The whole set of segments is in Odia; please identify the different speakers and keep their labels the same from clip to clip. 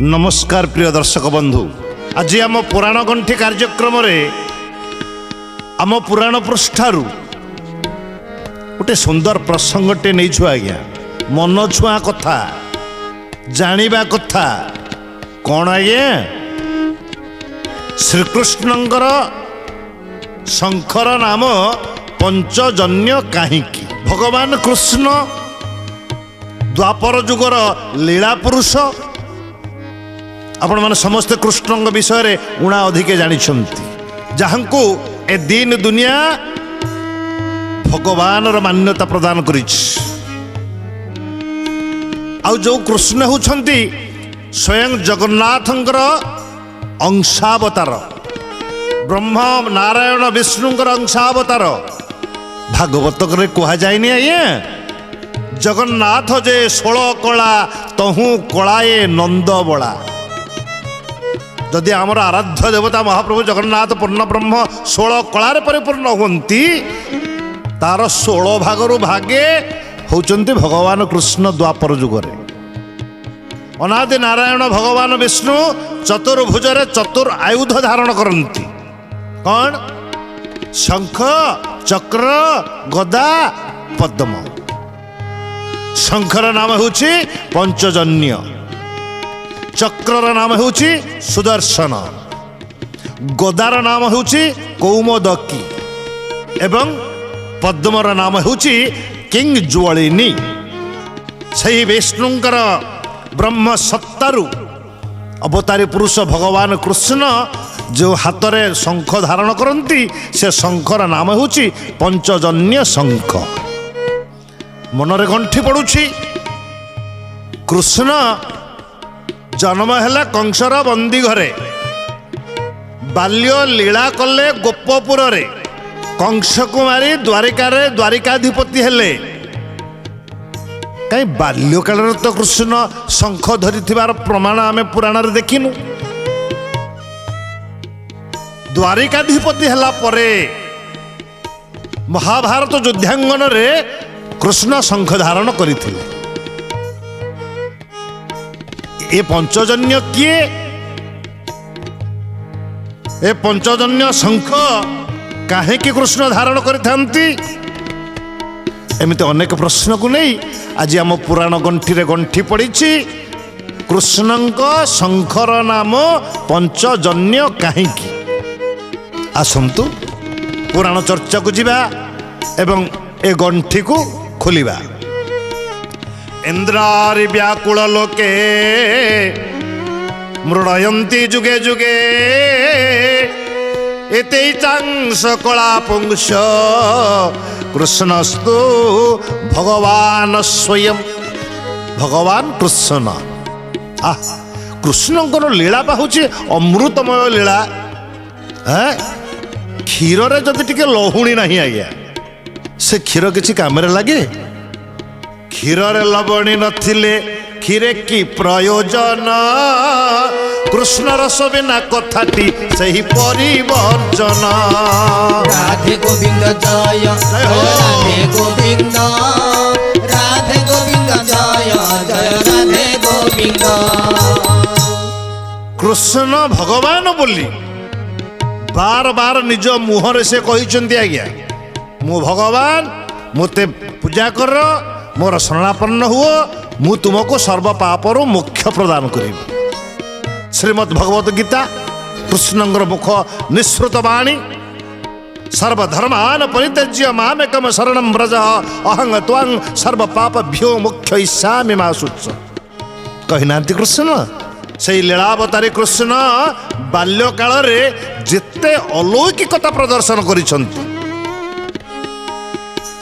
Speaker 1: नमस्कार प्रिय दर्शक बंधु, आज आम पुराण गंठी कार्यक्रम आम पुराण पृष्ठारू गोटे सुंदर प्रसंगटे नहीं छु आज्ञा। मन छुआ कथा जानिबा कथा कौन आज्ञा? श्रीकृष्णंकर शंकर नाम पंचजन्य काहींकी? भगवान कृष्ण द्वापर जुगर लीला पुरुष। आपण माने समस्त कृष्ण विषय रे उणा अधिके जानिछंती, जहांकु ए दीन दुनिया भगवान रो मान्यता प्रदान करिछ। आउ जो कृष्ण होछंती स्वयं जगन्नाथंकर अंशावतार, ब्रह्म नारायण विष्णुंकर अंशावतार। भागवत रे कहा जायनी आज्ञा, जगन्नाथ जे 16 कला तहु कलाए नंद बड़ा। जदि आमर आराध्य देवता महाप्रभु जगन्नाथ पूर्ण ब्रह्म 16 कलार परिपूर्ण होती, तार 16 भागरु भागे होचंती भगवान कृष्ण द्वापर जुगरे। अनादि नारायण भगवान विष्णु चतुर्भुजरे चतुर आयुध धारण करती। कौन? शंख चक्र गदा पद्म। शंखर नाम होची पंचजन्य, चक्रर नाम होची सुदर्शन, गदार नाम होची कौमोदकी एवं पद्मर नाम होची किंग ज्वालिनी। सही विष्णुंकर ब्रह्म सत्तारु अवतारी पुरुष भगवान कृष्ण जो हाथ में शंख धारण करती, से शंखर नाम होची पंचजन्य शंख। मनरे गंठी पड़ुछि, कृष्ण जन्म है कंसर बंदी घरे। बाल्य लीला कले गोपपुर रे, कंस कुमारी द्वारिकार द्वारिकाधिपति हेले। कहीं बाल्यकाल तो कृष्ण शंख धरी प्रमाण आम पुराण रे देखिनु। द्वारिकाधिपति हला परे महाभारत युद्धांगन रे कृष्ण शंख धारण करथिले। ए पंचजन्य किए? ए पंचजन्य शंख काहे कि कृष्ण धारण करथांती? एमिति अनेक प्रश्न को नहीं आज आम पुराण गंठी रे गंठी पड़ीछि। कृष्णंक शंखर नाम पंचजन्य काहींकी? आसंतु पुराण चर्चा को जिबा एवं ए गंठी को खोलिबा। इंद्रारि व्याकुल लोके मृडयन्ति जुगे जुगे, एते चांस कला पुंस कृष्णस्तु भगवान स्वयं। भगवान कृष्ण कृष्णंकर लीला पाहुची अमृतमय लीला। क्षीर रे जदि टिके लहुणी नहीं आज्ञा, से क्षीर किसी काम लगे? क्षीर रे लवणी नथिले क्षीरे की प्रयोजन, कृष्ण रस बिना कथाटी सही परिवर्जन।
Speaker 2: राधे गोविंद जय राधे गोविंद, राधे गोविंद जय जय राधे गोविंद।
Speaker 1: कृष्ण भगवान बोली बार बार निज मुहर से कहिचंती आज्ञा, मु भगवान, मोते पूजा कर, मोर शरणापन्न हुओ, मु तुमको सर्व पापरु मोक्ष प्रदान करिबि। श्रीमद् भगवत गीता कृष्णंगर मुख निःसृत वाणी, सर्वधर्मान परित्यज्य मामेकम शरणं व्रज, अहं त्वां सर्व पापभ्यो मोक्षयिष्यामि मा शुच्च। कहिनांती कृष्ण? से लीलावतारी कृष्ण बाल्य काल रे जेते अलौकिकता प्रदर्शन करिसंती,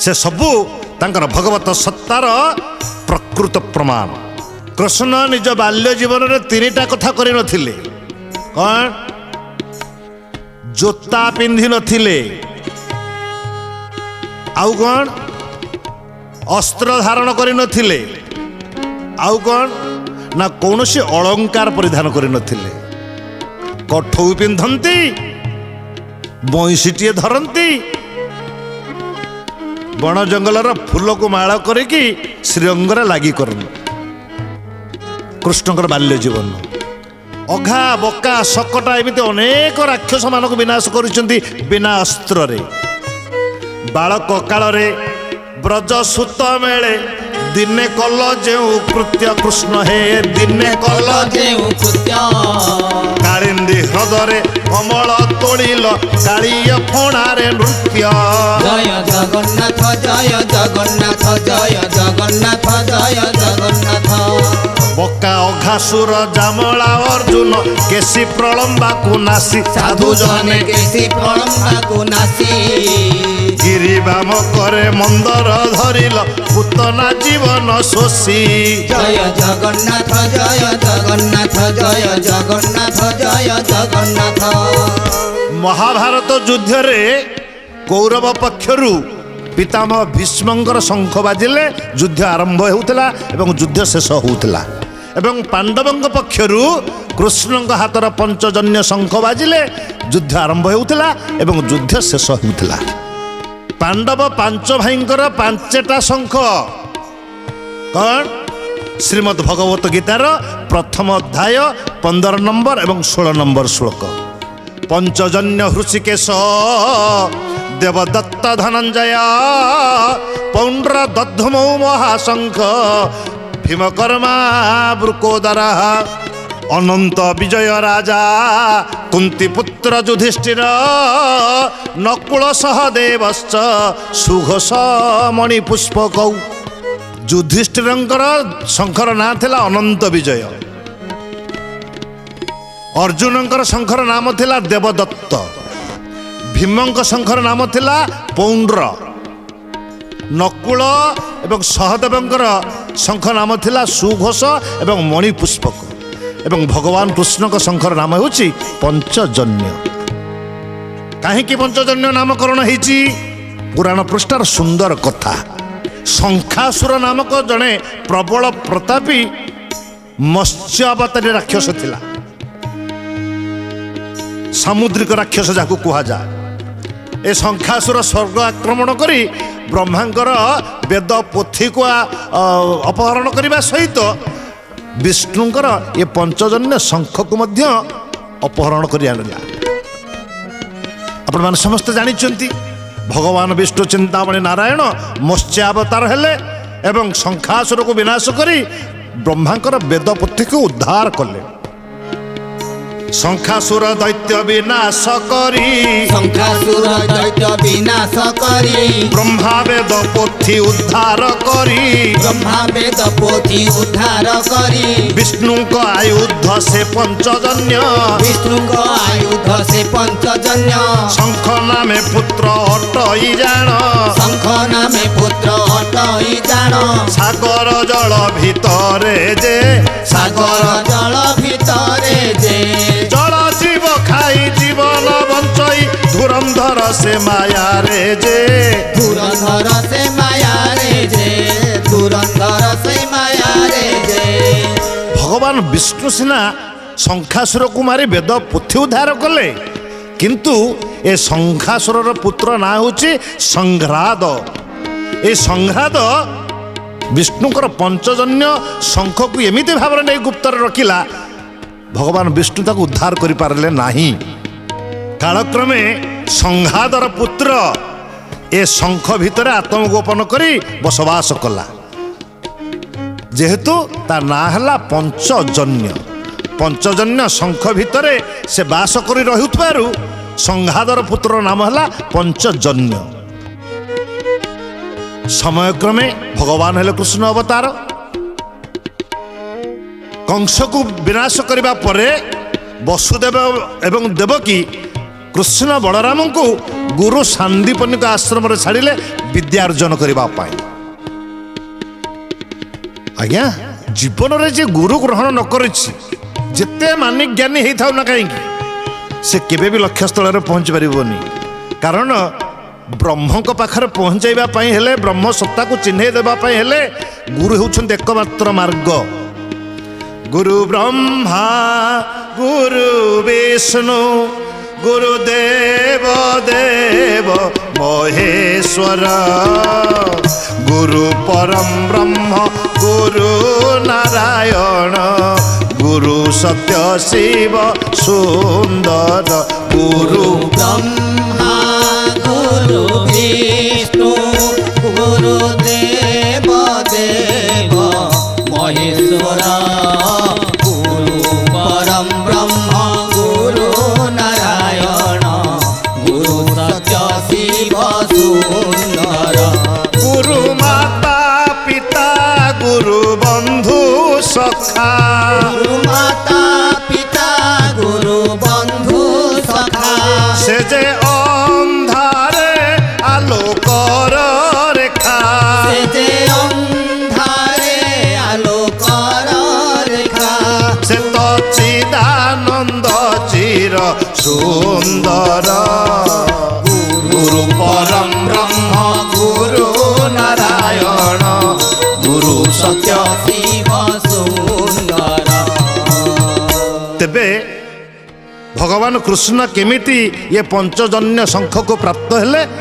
Speaker 1: से सबू तांकर भगवत सत्तार प्रकृत प्रमाण। कृष्ण निज बाल्य जीवन रे 3टा कथा करि नथिले। कौन? जोता पिंधि नथिले, आउ कौन? अस्त्र धारण करि नथिले, आउ कौन? ना कौनसी अलंकार परिधान करि नथिले। कठौ पिंधंती, बंशीटीए धरती, बण जंगलर फूल को माला करिकी श्रीअंगरे लागी करन। कृष्णकर बाल्य जीवन ଅଘା ବକା ଶକଟା ଏମିତି ଅନେକ ରାକ୍ଷସ ମାନଙ୍କୁ ବିନାଶ କରିଛନ୍ତି ବିନା ଅସ୍ତ୍ରରେ। ବାଳକ କାଳରେ ବ୍ରଜ ସୁତ ମେଳେ ଦିନେ କଲ ଯେଉଁ କୃତ୍ୟ କୃଷ୍ଣ ହେ ଦିନେ କଲ
Speaker 2: ଯେଉଁ କୃତ୍ୟ
Speaker 1: କାଳିନ୍ଦୀ ହ୍ରଦରେ କମଳ ତୋଳିଲ କାଳିୟ ଫଣାରେ ନୃତ୍ୟ।
Speaker 2: ଜୟ ଜଗନ୍ନାଥ ଜୟ ଜଗନ୍ନାଥ ଜୟ ଜଗନ୍ନାଥ ଜୟ ଜଗନ୍ନାଥ।
Speaker 1: ବକା ଅଘାସୁର ଜାମଳା ଅର୍ଜୁନ କେଶୀ ପ୍ରଳମ୍ବାକୁ ନାସି
Speaker 2: ସାଧୁ ଜନେ କେଶୀ ପ୍ରଳମ୍ବାକୁ ନାସି
Speaker 1: ଗିରିବାମ କରେ ମନ୍ଦର ଧରିଲ ପୁତନା ଜୀବନ ଶୋଷୀ।
Speaker 2: ଜୟ ଜଗନ୍ନାଥ ଜୟ ଜଗନ୍ନାଥ ଜୟ ଜଗନ୍ନାଥ ଜୟ ଜଗନ୍ନାଥ।
Speaker 1: ମହାଭାରତ ଯୁଦ୍ଧରେ କୌରବ ପକ୍ଷରୁ ପିତାମହ ଭୀଷ୍ମଙ୍କର ଶଙ୍ଖ ବାଜିଲେ ଯୁଦ୍ଧ ଆରମ୍ଭ ହେଉଥିଲା ଏବଂ ଯୁଦ୍ଧ ଶେଷ ହେଉଥିଲା। ଏବଂ ପାଣ୍ଡବଙ୍କ ପକ୍ଷରୁ କୃଷ୍ଣଙ୍କ ହାତର ପଞ୍ଚଜନ୍ୟ ଶଙ୍ଖ ବାଜିଲେ ଯୁଦ୍ଧ ଆରମ୍ଭ ହେଉଥିଲା ଏବଂ ଯୁଦ୍ଧ ଶେଷ ହେଉଥିଲା। ପାଣ୍ଡବ ପାଞ୍ଚ ଭାଇଙ୍କର ପାଞ୍ଚଟା ଶଙ୍ଖ କ'ଣ? ଶ୍ରୀମଦ୍ ଭଗବତ ଗୀତାର ପ୍ରଥମ ଅଧ୍ୟାୟ 15 ନମ୍ବର ଏବଂ 16 ନମ୍ବର ଶ୍ଲୋକ। ପଞ୍ଚଜନ୍ୟ ହୃଷିକେଶ ଦେବଦତ୍ତ ଧନଞ୍ଜୟ ପୌଣ୍ଡ୍ର ଦଧ୍ମୌ ମହାଶଙ୍ଖ ଭୀମକର୍ମା ବୃକୋଦର ଅନନ୍ତ ବିଜୟ ରାଜା କୁନ୍ତିପୁତ୍ର ଯୁଧିଷ୍ଠିର ନକୁଳ ସହଦେବଶ୍ଚ ସୁଘୋଷ ମଣିପୁଷ୍ପକୌ। ଯୁଧିଷ୍ଠିରଙ୍କର ଶଙ୍ଖର ନାଁ ଥିଲା ଅନନ୍ତ ବିଜୟ। ଅର୍ଜୁନଙ୍କର ଶଙ୍ଖର ନାମ ଥିଲା ଦେବଦତ୍ତ। ଭୀମଙ୍କ ଶଙ୍ଖର ନାମ ଥିଲା ପୌଣ୍ଡ୍ର। ନକୁଳ ଏବଂ ସହଦେବଙ୍କର ଶଙ୍ଖ ନାମ ଥିଲା ସୁଘୋଷ ଏବଂ ମଣିପୁଷ୍ପକ। ଏବଂ ଭଗବାନ କୃଷ୍ଣଙ୍କ ଶଙ୍ଖର ନାମ ହେଉଛି ପଞ୍ଚଜନ୍ୟ। କାହିଁକି ପଞ୍ଚଜନ୍ୟ ନାମକରଣ ହେଇଛି? ପୁରାଣ ପୃଷ୍ଠାର ସୁନ୍ଦର କଥା। ଶଙ୍ଖାସୁର ନାମକ ଜଣେ ପ୍ରବଳ ପ୍ରତାପୀ ମତ୍ସ୍ୟ ଅବତାରୀ ରାକ୍ଷସ ଥିଲା। ସାମୁଦ୍ରିକ ରାକ୍ଷସ ଯାହାକୁ କୁହାଯାଏ। ଏ ଶଙ୍ଖାସୁର ସ୍ୱର୍ଗ ଆକ୍ରମଣ କରି ବ୍ରହ୍ମାଙ୍କର ବେଦ ପୋଥିକୁ ଅପହରଣ କରିବା ସହିତ ବିଷ୍ଣୁଙ୍କର ଏ ପଞ୍ଚଜନ୍ୟ ଶଙ୍ଖକୁ ମଧ୍ୟ ଅପହରଣ କରି ଆଣିଲା। ଆପଣମାନେ ସମସ୍ତେ ଜାଣିଛନ୍ତି ଭଗବାନ ବିଷ୍ଣୁ ଚିନ୍ତାମଣି ନାରାୟଣ ମତ୍ସ୍ୟ ଅବତାର ହେଲେ ଏବଂ ଶଙ୍ଖାସୁରକୁ ବିନାଶ କରି ବ୍ରହ୍ମାଙ୍କର ବେଦ ପୋଥିକୁ ଉଦ୍ଧାର କଲେ। ଶଙ୍ଖାସୁର ଦୈତ୍ୟ ବିନାଶ କରି
Speaker 2: ଶଙ୍ଖାସୁର ଦୈତ୍ୟ ବିନାଶ କରି
Speaker 1: ବ୍ରହ୍ମା ବେଦ ପୋଥି ଉଦ୍ଧାର କରି
Speaker 2: ବ୍ରହ୍ମା ବେଦ ପୋଥି ଉଦ୍ଧାର କରି
Speaker 1: ବିଷ୍ଣୁଙ୍କ ଆୟୁଧ ସେ ପଞ୍ଚଜନ୍ୟ
Speaker 2: ବିଷ୍ଣୁଙ୍କ ଆୟୁଧ ସେ ପଞ୍ଚଜନ୍ୟ
Speaker 1: ଶଙ୍ଖ ନାମେ ପୁତ୍ର ଅଟଇ ଜାଣ
Speaker 2: ଶଙ୍ଖ ନାମେ ପୁତ୍ର ଅଟଇ ଜାଣ
Speaker 1: ସାଗର ଜଳ ଭିତରେ ଯେ
Speaker 2: ସାଗର ଜଳ ଭିତରେ ଯେ
Speaker 1: ଜଳ ଜୀବ ଖାଇ ଜୀବନ ବଞ୍ଚଇ ଧୁରନ୍ଧର ସେ ମାୟାରେ ଯେ
Speaker 2: ଧୁରନ୍ଧର ସେ ମାୟାରେ ଯେ ଧୁରନ୍ଧର ସେ ମାୟାରେ ଯେ।
Speaker 1: ଭଗବାନ ବିଷ୍ଣୁ ସିନା ଶଙ୍ଖାସୁରକୁ ମାରି ବେଦ ପୋଥି ଉଦ୍ଧାର କଲେ, କିନ୍ତୁ ଏ ଶଙ୍ଖାସୁରର ପୁତ୍ର ନାଁ ହେଉଛି ସଂଘ୍ରାଦ। ଏ ସଂଘ୍ରାଦ ବିଷ୍ଣୁଙ୍କର ପଞ୍ଚଜନ୍ୟ ଶଙ୍ଖକୁ ଏମିତି ଭାବରେ ନେଇ ଗୁପ୍ତରେ ରଖିଲା, ଭଗବାନ ବିଷ୍ଣୁ ତାକୁ ଉଦ୍ଧାର କରିପାରିଲେ ନାହିଁ। କାଳକ୍ରମେ ସଂଘାତର ପୁତ୍ର ଏ ଶଙ୍ଖ ଭିତରେ ଆତ୍ମଗୋପନ କରି ବସବାସ କଲା। ଯେହେତୁ ତା ନାଁ ହେଲା ପଞ୍ଚଜନ୍ୟ। ପଞ୍ଚଜନ୍ୟ ଶଙ୍ଖ ଭିତରେ ସେ ବାସ କରି ରହୁଥିବାରୁ ସଂଘାତର ପୁତ୍ର ନାମ ହେଲା ପଞ୍ଚଜନ୍ୟ। ସମୟକ୍ରମେ ଭଗବାନ ହେଲେ କୃଷ୍ଣ ଅବତାର। କଂସକୁ ବିନାଶ କରିବା ପରେ ବସୁଦେବ ଏବଂ ଦେବକୀ କୃଷ୍ଣ ବଳରାମଙ୍କୁ ଗୁରୁ ସାନ୍ଦୀପନିକ ଆଶ୍ରମରେ ଛାଡ଼ିଲେ ବିଦ୍ୟା ଅର୍ଜନ କରିବା ପାଇଁ। ଆଜ୍ଞା, ଜୀବନରେ ଯେ ଗୁରୁ ଗ୍ରହଣ ନ କରିଛି, ଯେତେ ମାନି ଜ୍ଞାନୀ ହେଇଥାଉ ନା କାହିଁକି, ସେ କେବେ ବି ଲକ୍ଷ୍ୟସ୍ଥଳରେ ପହଞ୍ଚି ପାରିବନି। କାରଣ ବ୍ରହ୍ମଙ୍କ ପାଖରେ ପହଞ୍ଚାଇବା ପାଇଁ ହେଲେ, ବ୍ରହ୍ମ ସତ୍ତାକୁ ଚିହ୍ନେଇ ଦେବା ପାଇଁ ହେଲେ ଗୁରୁ ହେଉଛନ୍ତି ଏକମାତ୍ର ମାର୍ଗ। ଗୁରୁ ବ୍ରହ୍ମା ଗୁରୁ ବିଷ୍ଣୁ ଗୁରୁଦେବ ଦେବ ମହେଶ୍ୱର ଗୁରୁ ପରମ ବ୍ରହ୍ମ গুরু নারায়ণ গুরু সত্য শিব সুন্দর গুরু
Speaker 2: ব্রহ্মা গুরু বিষ্ণু গুরু দেব দেব মহেশ্বর গুরু পরম ব্রহ্ম গুরু নারায়ণ গুরু সত্য শিব সুন্দর
Speaker 1: গুরু মাতা পিতা গুরু বন্ধু সখা
Speaker 2: গুরু মাতা পিতা গুরু বন্ধু সখা
Speaker 1: সে যে অন্ধারে আলোকর রেখা
Speaker 2: সে যে অন্ধারে আলোকর রেখা
Speaker 1: সে তো চিদানন্দ চির সুন্দর গুরু পরম ব্রহ্ম গুরু নারায়ণ গুরু সত্য
Speaker 2: শিব সুন্দর
Speaker 1: ତେବେ ଭଗବାନ କୃଷ୍ଣ କେମିତି ଏ ପଞ୍ଚଜନ୍ୟ ଶଙ୍ଖକୁ ପ୍ରାପ୍ତ ହେଲେ